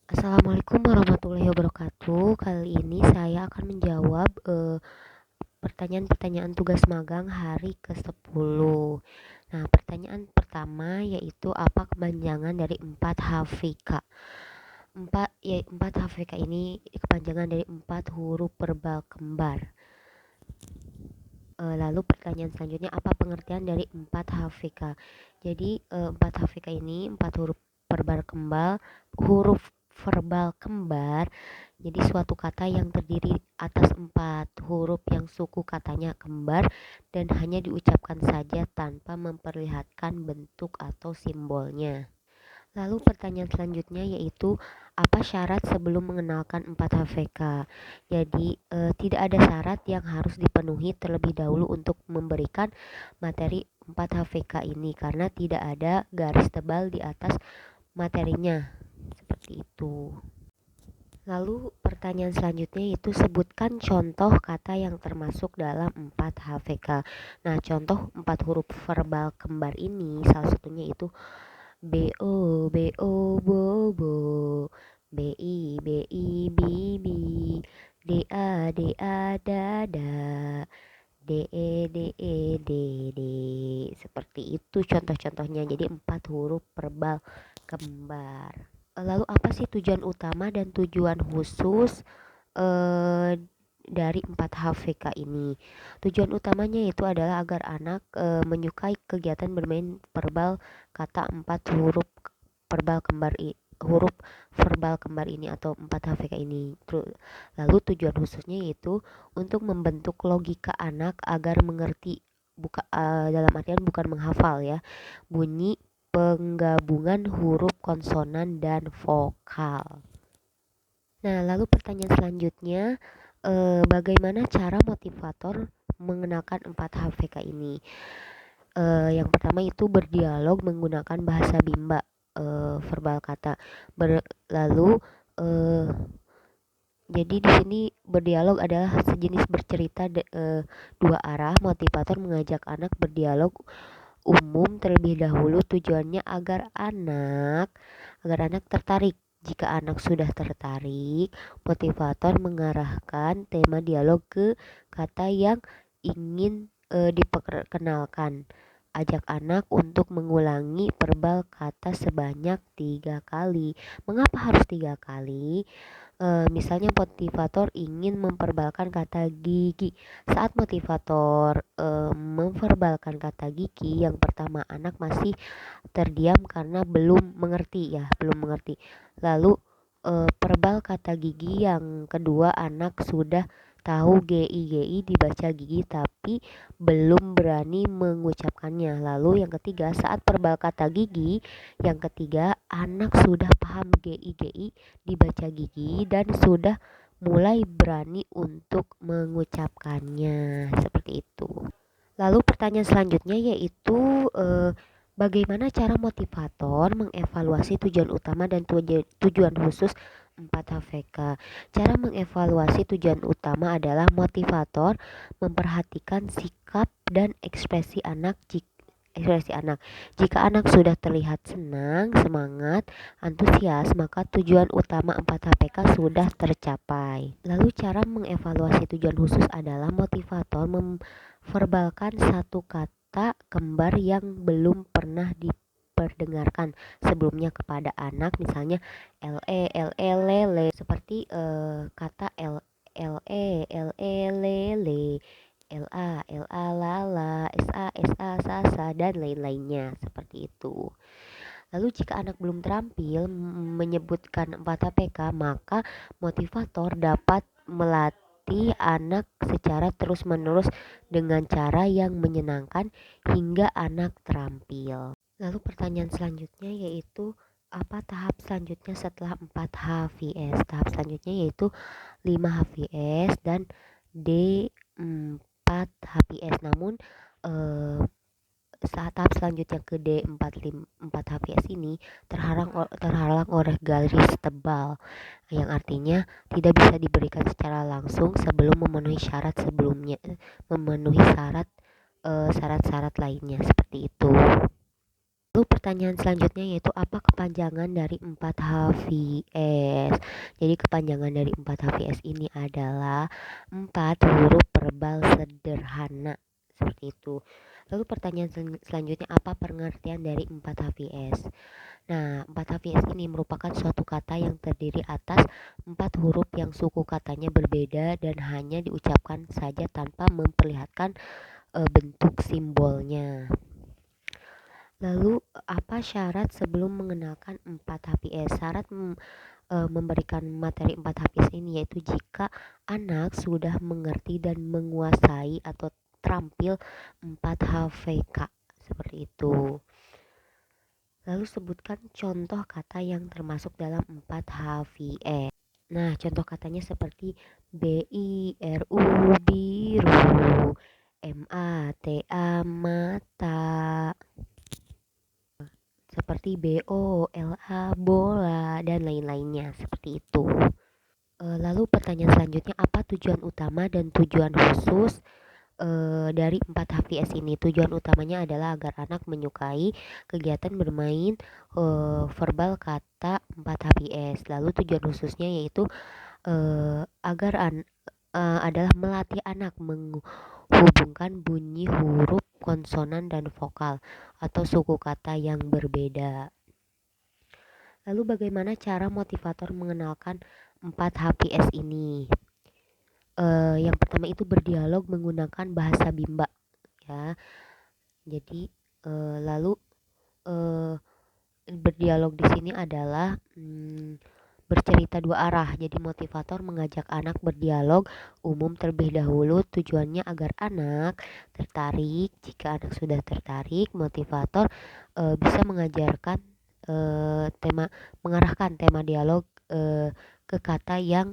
Assalamualaikum warahmatullahi wabarakatuh. Kali ini saya akan menjawab pertanyaan-pertanyaan tugas magang hari ke-10. Nah, pertanyaan pertama yaitu apa kepanjangan dari 4 HVK? 4 HVK ini kepanjangan dari 4 huruf verbal kembar. Lalu pertanyaan selanjutnya, apa pengertian dari 4 HVK? Jadi 4 HVK ini 4 huruf verbal kembar. Jadi suatu kata yang terdiri atas 4 huruf yang suku katanya kembar dan hanya diucapkan saja tanpa memperlihatkan bentuk atau simbolnya. Lalu pertanyaan selanjutnya yaitu apa syarat sebelum mengenalkan 4 HVK? Jadi tidak ada syarat yang harus dipenuhi terlebih dahulu untuk memberikan materi 4 HVK ini karena tidak ada garis tebal di atas materinya. Seperti itu. Lalu pertanyaan selanjutnya yaitu sebutkan contoh kata yang termasuk dalam 4 HVK. Nah, contoh 4 huruf verbal kembar ini salah satunya itu BO BO bobo, BI BI bibi, DA DA dada, DE DE dede. Seperti itu contoh-contohnya. Jadi 4 huruf verbal kembar. Lalu apa sih tujuan utama dan tujuan khusus eh, dari 4 HVK ini? Tujuan utamanya itu adalah agar anak menyukai kegiatan bermain verbal kata 4 huruf verbal kembar ini atau 4 HVK ini. Lalu tujuan khususnya yaitu untuk membentuk logika anak agar mengerti, dalam artian bukan menghafal ya, bunyi penggabungan huruf konsonan dan vokal. Nah, lalu pertanyaan selanjutnya, bagaimana cara motivator mengenalkan 4 HVK ini? Yang pertama itu berdialog menggunakan bahasa Bimba, verbal kata. Lalu jadi di sini berdialog adalah sejenis bercerita dua arah. Motivator mengajak anak berdialog umum terlebih dahulu, tujuannya agar anak tertarik. Jika anak sudah tertarik, motivator mengarahkan tema dialog ke kata yang ingin diperkenalkan. Ajak anak untuk mengulangi verbal kata sebanyak 3 kali. Mengapa harus 3 kali? Misalnya motivator ingin memperbalkan kata gigi. Saat motivator memverbalkan kata gigi, yang pertama anak masih terdiam karena belum mengerti. Lalu verbal kata gigi yang kedua, anak sudah tahu GI dibaca gigi tapi belum berani mengucapkannya. Lalu yang ketiga, saat verbal kata gigi yang ketiga, anak sudah paham GI dibaca gigi dan sudah mulai berani untuk mengucapkannya. Seperti itu. Lalu pertanyaan selanjutnya yaitu bagaimana cara motivator mengevaluasi tujuan utama dan tujuan khusus 4 HVK. Cara mengevaluasi tujuan utama adalah motivator memperhatikan sikap dan ekspresi anak. Jika anak sudah terlihat senang, semangat, antusias, maka tujuan utama 4 HPK sudah tercapai. Lalu cara mengevaluasi tujuan khusus adalah motivator memverbalkan satu kata kembar yang belum pernah diperdengarkan sebelumnya kepada anak, misalnya lele seperti kata lele, la lala, sa sasa dan lain-lainnya seperti itu. Lalu jika anak belum terampil menyebutkan 4 HPK, maka motivator dapat melatih anak secara terus-menerus dengan cara yang menyenangkan hingga anak terampil. Lalu pertanyaan selanjutnya yaitu apa tahap selanjutnya setelah 4 HVS? Tahap selanjutnya yaitu 5 HVS dan D4 HVS. Namun saat tahap selanjutnya ke D4 HVS ini terhalang oleh garis tebal yang artinya tidak bisa diberikan secara langsung sebelum memenuhi syarat-syarat lainnya seperti itu. Lalu pertanyaan selanjutnya yaitu apa kepanjangan dari 4 HVS? Jadi kepanjangan dari 4 HVS ini adalah 4 huruf verbal sederhana. Seperti itu. Lalu pertanyaan selanjutnya apa pengertian dari 4 HVS? Nah, 4 HVS ini merupakan suatu kata yang terdiri atas 4 huruf yang suku katanya berbeda dan hanya diucapkan saja tanpa memperlihatkan bentuk simbolnya. Lalu apa syarat sebelum mengenalkan 4 HPS? Syarat memberikan materi 4 HPS ini yaitu jika anak sudah mengerti dan menguasai atau terampil 4 HVK seperti itu. Lalu sebutkan contoh kata yang termasuk dalam 4 HVS. Nah, contoh katanya seperti BIRU biru, MATA mata, seperti BOLA bola dan lain-lainnya seperti itu. Lalu pertanyaan selanjutnya apa tujuan utama dan tujuan khusus dari 4 HVS ini? Tujuan utamanya adalah agar anak menyukai kegiatan bermain verbal kata 4 HVS. Lalu tujuan khususnya yaitu agar adalah melatih anak menghubungkan bunyi huruf konsonan dan vokal atau suku kata yang berbeda. Lalu bagaimana cara motivator mengenalkan 4 HPS ini? Yang pertama itu berdialog menggunakan bahasa Bimba ya. Jadi lalu berdialog di sini adalah bercerita dua arah. Jadi motivator mengajak anak berdialog umum terlebih dahulu, tujuannya agar anak tertarik. Jika anak sudah tertarik, motivator bisa mengajarkan mengarahkan tema dialog ke kata yang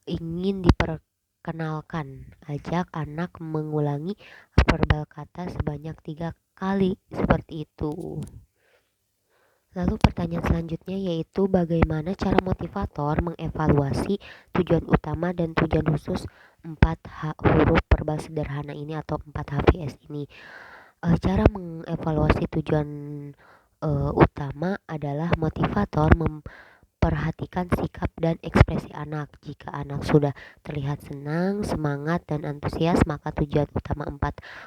ingin diperkenalkan. Ajak anak mengulangi verbal kata sebanyak 3 kali seperti itu. Lalu pertanyaan selanjutnya yaitu bagaimana cara motivator mengevaluasi tujuan utama dan tujuan khusus 4 huruf verbal sederhana ini atau 4 HVS ini. Cara mengevaluasi tujuan utama adalah motivator memperhatikan sikap dan ekspresi anak. Jika anak sudah terlihat senang, semangat, dan antusias, maka tujuan utama 4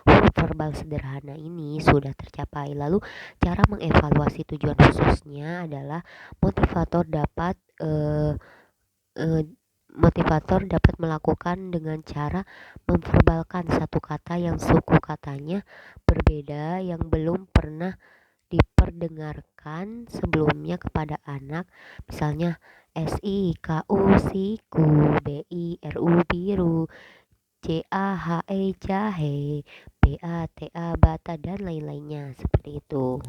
huruf verbal sederhana ini sudah tercapai. Lalu cara mengevaluasi tujuan khususnya adalah motivator dapat melakukan dengan cara memverbalkan satu kata yang suku katanya berbeda yang belum pernah diperdengarkan sebelumnya kepada anak, misalnya SIKU siku, BIRU biru, JAHE jahe, BATA bata dan lain-lainnya seperti itu.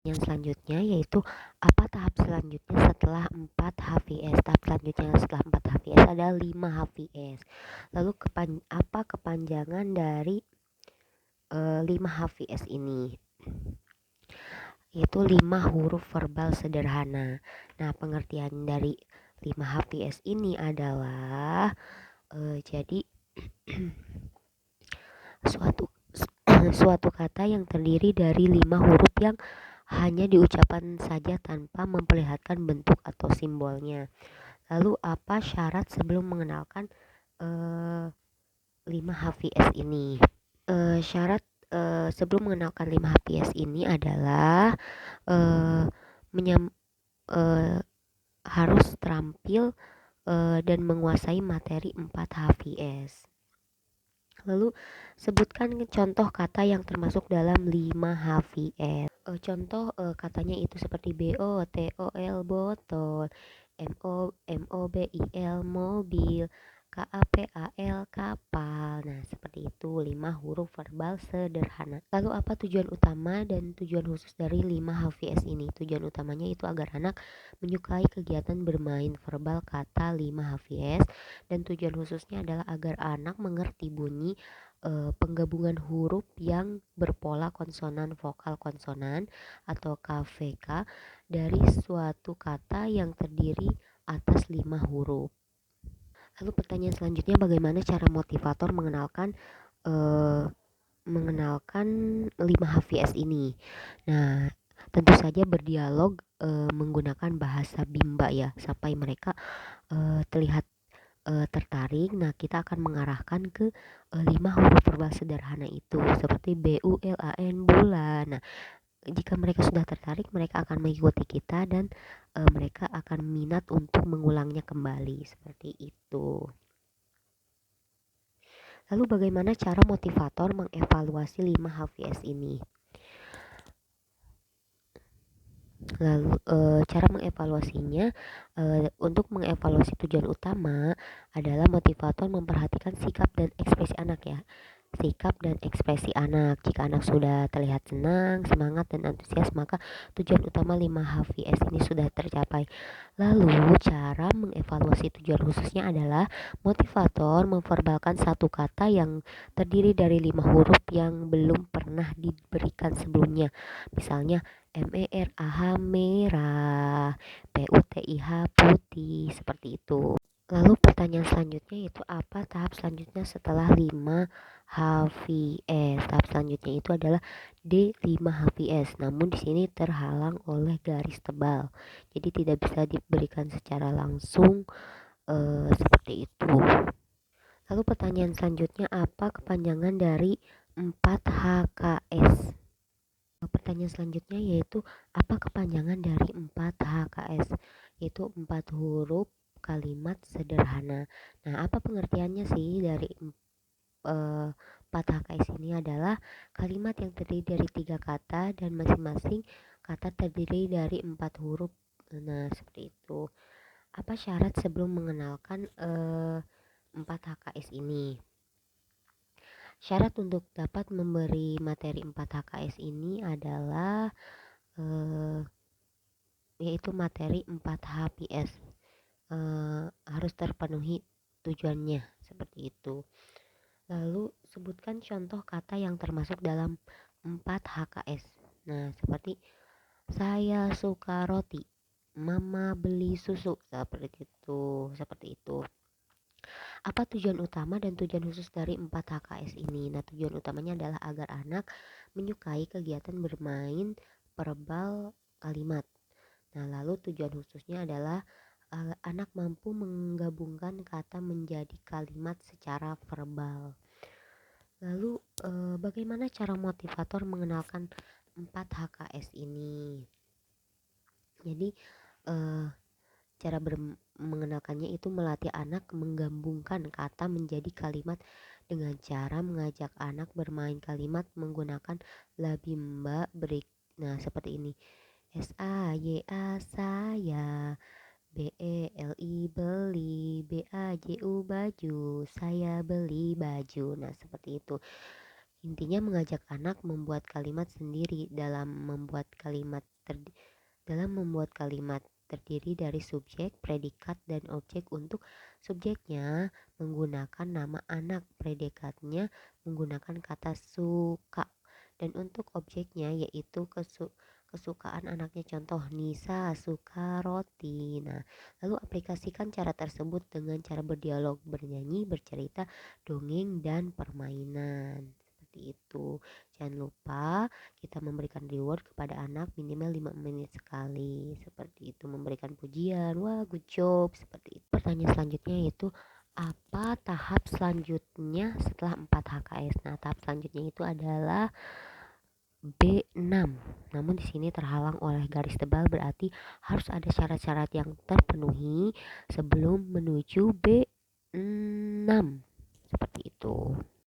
Yang selanjutnya yaitu apa tahap selanjutnya setelah 4 HVS? Tahap selanjutnya setelah 4 HVS ada 5 HVS. Lalu apa kepanjangan dari 5 HVS ini? Yaitu 5 huruf verbal sederhana. Nah, pengertian dari 5 HVS ini adalah jadi suatu kata yang terdiri dari 5 huruf yang hanya diucapkan saja tanpa memperlihatkan bentuk atau simbolnya. Lalu apa syarat sebelum mengenalkan 5 HVS ini? Syarat sebelum mengenalkan 5 HVS ini adalah harus terampil dan menguasai materi 4 HVS. Lalu sebutkan contoh kata yang termasuk dalam 5 HVS. Contoh katanya itu seperti BOTOL botol, MOBIL mobil, KAPAL kapal. Nah, seperti itu 5 huruf verbal sederhana. Lalu apa tujuan utama dan tujuan khusus dari 5 HVS ini? Tujuan utamanya itu agar anak menyukai kegiatan bermain verbal kata 5 HVS dan tujuan khususnya adalah agar anak mengerti bunyi penggabungan huruf yang berpola konsonan vokal konsonan atau KVK dari suatu kata yang terdiri atas 5 huruf. Lalu pertanyaan selanjutnya bagaimana cara motivator mengenalkan mengenalkan 5 HVS ini. Nah, tentu saja berdialog menggunakan bahasa Bimba ya, sampai mereka terlihat tertarik. Nah, kita akan mengarahkan ke 5 huruf verbal sederhana itu seperti BULAN bulan. Nah, jika mereka sudah tertarik, mereka akan mengikuti kita dan mereka akan minat untuk mengulangnya kembali seperti itu. Lalu bagaimana cara motivator mengevaluasi 5 HVS ini? Lalu cara mengevaluasinya, untuk mengevaluasi tujuan utama adalah motivator memperhatikan sikap dan ekspresi anak ya. Sikap dan ekspresi anak. Jika anak sudah terlihat senang, semangat, dan antusias, maka tujuan utama 5 HVS ini sudah tercapai. Lalu cara mengevaluasi tujuan khususnya adalah motivator memverbalkan satu kata yang terdiri dari 5 huruf yang belum pernah diberikan sebelumnya. Misalnya MERAH merah, PUTIH putih, seperti itu. Lalu pertanyaan selanjutnya itu apa tahap selanjutnya setelah 5 HVS? Tahap selanjutnya itu adalah D5 HVS. Namun di sini terhalang oleh garis tebal. Jadi tidak bisa diberikan secara langsung seperti itu. Lalu pertanyaan selanjutnya apa kepanjangan dari 4HKS? Pertanyaan selanjutnya yaitu apa kepanjangan dari 4HKS? Yaitu 4 huruf kalimat sederhana. Nah, apa pengertiannya sih dari 4HKS ini? Adalah kalimat yang terdiri dari 3 kata dan masing-masing kata terdiri dari 4 huruf. Nah, seperti itu. Apa syarat sebelum mengenalkan 4HKS ini? Syarat untuk dapat memberi materi 4HKS ini adalah yaitu materi 4HVS harus terpenuhi tujuannya seperti itu. Lalu sebutkan contoh kata yang termasuk dalam 4HKS. Nah, seperti saya suka roti, mama beli susu, seperti itu. Apa tujuan utama dan tujuan khusus dari 4HKS ini? Nah, tujuan utamanya adalah agar anak menyukai kegiatan bermain verbal kalimat. Nah, lalu tujuan khususnya adalah anak mampu menggabungkan kata menjadi kalimat secara verbal. Lalu bagaimana cara motivator mengenalkan 4HKS ini? Jadi cara mengenalkannya itu melatih anak menggabungkan kata menjadi kalimat dengan cara mengajak anak bermain kalimat menggunakan labimba break. Nah, seperti ini. SAYA saya, BELI beli, BAJU baju, saya beli baju. Nah, seperti itu. Intinya mengajak anak membuat kalimat sendiri dalam membuat kalimat terdiri dari subjek, predikat, dan objek. Untuk subjeknya menggunakan nama anak, predikatnya menggunakan kata suka, dan untuk objeknya yaitu kesukaan anaknya. Contoh, Nisa suka roti. Nah, lalu aplikasikan cara tersebut dengan cara berdialog, bernyanyi, bercerita, dongeng, dan permainan. Seperti itu. Jangan lupa kita memberikan reward kepada anak minimal 5 menit sekali. Seperti itu, memberikan pujian, wah good job, seperti itu. Pertanyaan selanjutnya yaitu apa tahap selanjutnya setelah 4HKS? Nah, tahap selanjutnya itu adalah B6. Namun di sini terhalang oleh garis tebal, berarti harus ada syarat-syarat yang terpenuhi sebelum menuju B6. Seperti itu.